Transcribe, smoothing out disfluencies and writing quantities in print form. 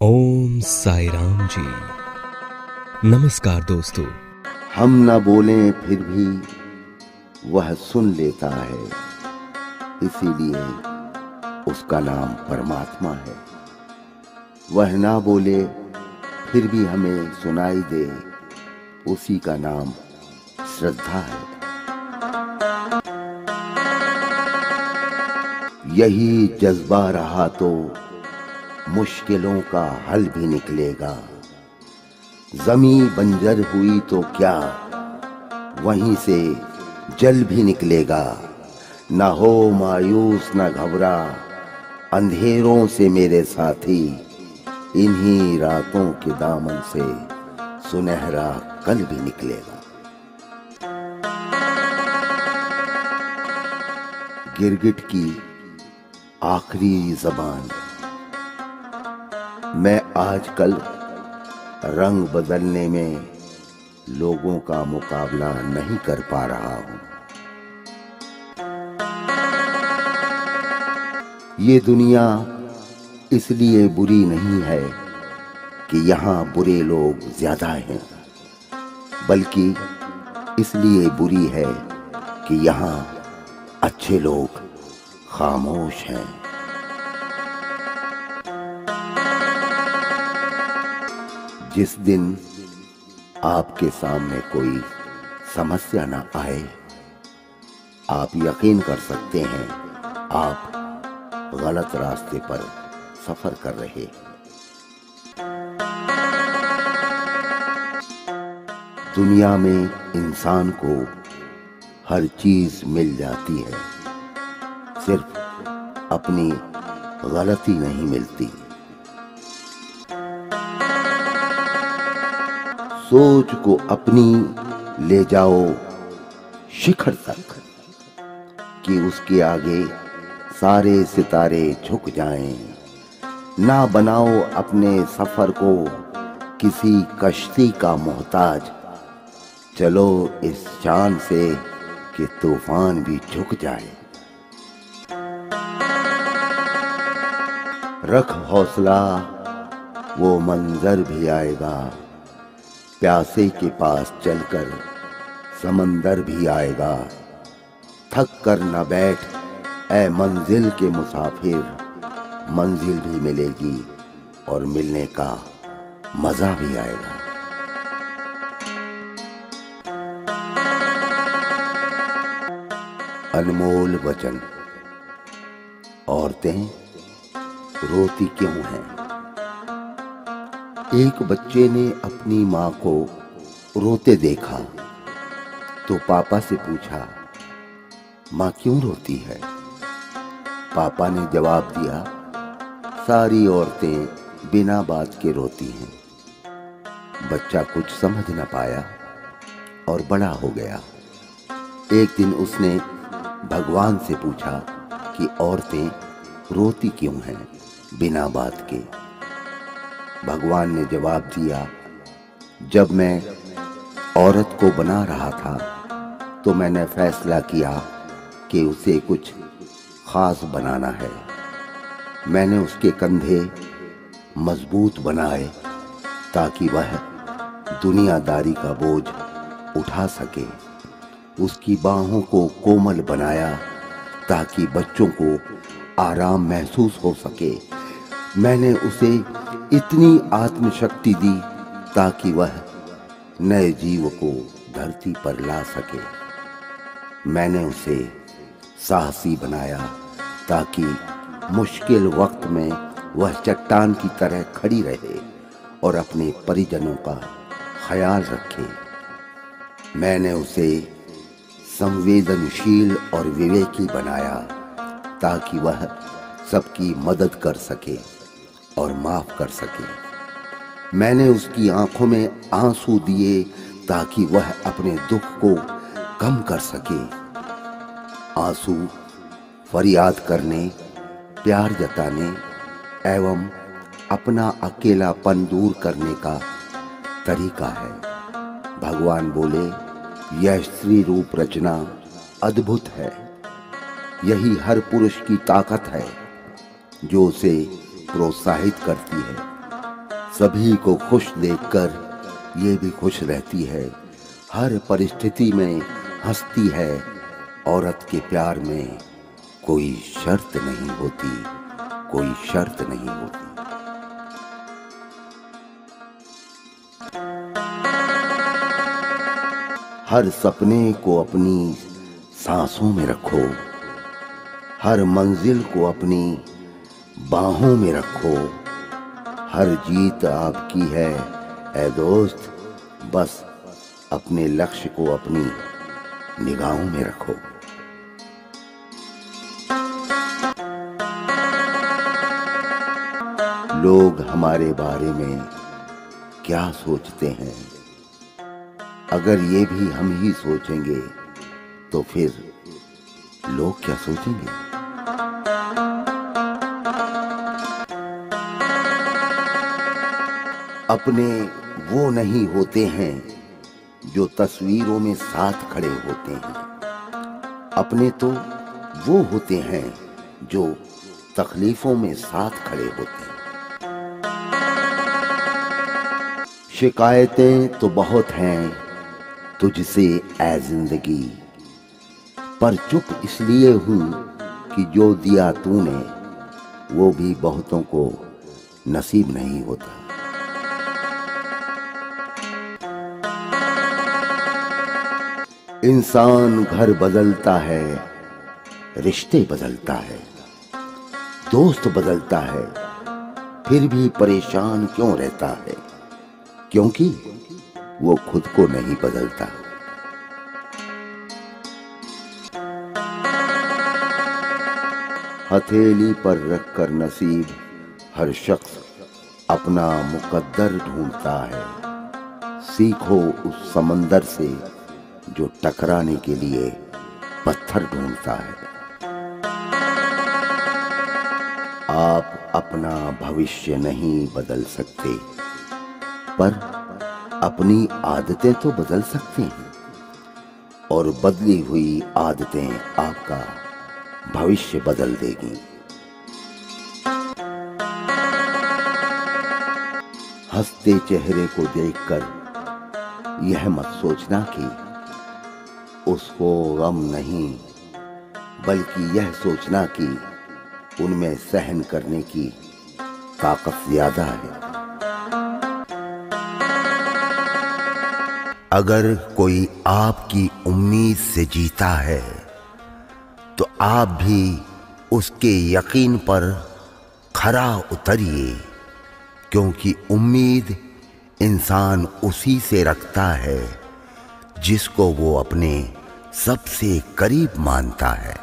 ओम साई राम जी। नमस्कार दोस्तों। हम न बोलें फिर भी वह सुन लेता है, इसीलिए उसका नाम परमात्मा है। वह ना बोले फिर भी हमें सुनाई दे, उसी का नाम श्रद्धा है। यही जज्बा रहा तो मुश्किलों का हल भी निकलेगा। जमीन बंजर हुई तो क्या, वहीं से जल भी निकलेगा। न हो मायूस न घबरा, अंधेरों से मेरे साथी, इन्हीं रातों के दामन से सुनहरा कल भी निकलेगा। गिरगिट की आखिरी जबान। मैं आजकल रंग बदलने में लोगों का मुकाबला नहीं कर पा रहा हूं। ये दुनिया इसलिए बुरी नहीं है कि यहां बुरे लोग ज्यादा हैं, बल्कि इसलिए बुरी है कि यहां अच्छे लोग खामोश हैं। जिस दिन आपके सामने कोई समस्या ना आए, आप यकीन कर सकते हैं आप गलत रास्ते पर सफर कर रहे। दुनिया में इंसान को हर चीज मिल जाती है, सिर्फ अपनी गलती नहीं मिलती। सोच को अपनी ले जाओ शिखर तक कि उसके आगे सारे सितारे झुक जाएं। ना बनाओ अपने सफर को किसी कश्ती का मोहताज, चलो इस चांद से कि तूफान भी झुक जाए। रख हौसला, वो मंजर भी आएगा। प्यासे के पास चलकर समंदर भी आएगा। थक कर न बैठ ऐ मंजिल के मुसाफिर, मंजिल भी मिलेगी और मिलने का मजा भी आएगा। अनमोल वचन। औरतें रोती क्यों हैं? एक बच्चे ने अपनी माँ को रोते देखा तो पापा से पूछा, माँ क्यों रोती है? पापा ने जवाब दिया, सारी औरतें बिना बात के रोती हैं। बच्चा कुछ समझ न पाया और बड़ा हो गया। एक दिन उसने भगवान से पूछा कि औरतें रोती क्यों हैं बिना बात के? भगवान ने जवाब दिया, जब मैं औरत को बना रहा था तो मैंने फैसला किया कि उसे कुछ खास बनाना है। मैंने उसके कंधे मजबूत बनाए ताकि वह दुनियादारी का बोझ उठा सके। उसकी बाहों को कोमल बनाया ताकि बच्चों को आराम महसूस हो सके। मैंने उसे इतनी आत्मशक्ति दी ताकि वह नए जीव को धरती पर ला सके। मैंने उसे साहसी बनाया ताकि मुश्किल वक्त में वह चट्टान की तरह खड़ी रहे और अपने परिजनों का ख्याल रखे। मैंने उसे संवेदनशील और विवेकी बनाया ताकि वह सबकी मदद कर सके और माफ कर सके। मैंने उसकी आंखों में आंसू दिए ताकि वह अपने दुख को कम कर सके। आंसू फरियाद करने, प्यार जताने एवं अपना अकेलापन दूर करने का तरीका है। भगवान बोले, यह स्त्री रूप रचना अद्भुत है। यही हर पुरुष की ताकत है जो उसे प्रोत्साहित करती है। सभी को खुश देखकर ये भी खुश रहती है। हर परिस्थिति में हंसती है। औरत के प्यार में कोई शर्त नहीं होती, कोई शर्त नहीं होती। हर सपने को अपनी सांसों में रखो, हर मंजिल को अपनी बाहों में रखो। हर जीत आपकी है ऐ दोस्त, बस अपने लक्ष्य को अपनी निगाहों में रखो। लोग हमारे बारे में क्या सोचते हैं, अगर ये भी हम ही सोचेंगे तो फिर लोग क्या सोचेंगे। अपने वो नहीं होते हैं जो तस्वीरों में साथ खड़े होते हैं। अपने तो वो होते हैं जो तकलीफों में साथ खड़े होते हैं। शिकायतें तो बहुत हैं तुझसे ऐ जिंदगी, पर चुप इसलिए हूं कि जो दिया तूने वो भी बहुतों को नसीब नहीं होता। इंसान घर बदलता है, रिश्ते बदलता है, दोस्त बदलता है, फिर भी परेशान क्यों रहता है? क्योंकि वो खुद को नहीं बदलता। हथेली पर रखकर नसीब हर शख्स अपना मुकद्दर ढूंढता है। सीखो उस समंदर से जो टकराने के लिए पत्थर ढूंढता है। आप अपना भविष्य नहीं बदल सकते, पर अपनी आदतें तो बदल सकते हैं, और बदली हुई आदतें आपका भविष्य बदल देगी। हंसते चेहरे को देखकर यह मत सोचना कि उसको गम नहीं, बल्कि यह सोचना कि उनमें सहन करने की ताकत ज्यादा है। अगर कोई आपकी उम्मीद से जीता है तो आप भी उसके यकीन पर खरा उतरिए, क्योंकि उम्मीद इंसान उसी से रखता है जिसको वो अपने सबसे करीब मानता है।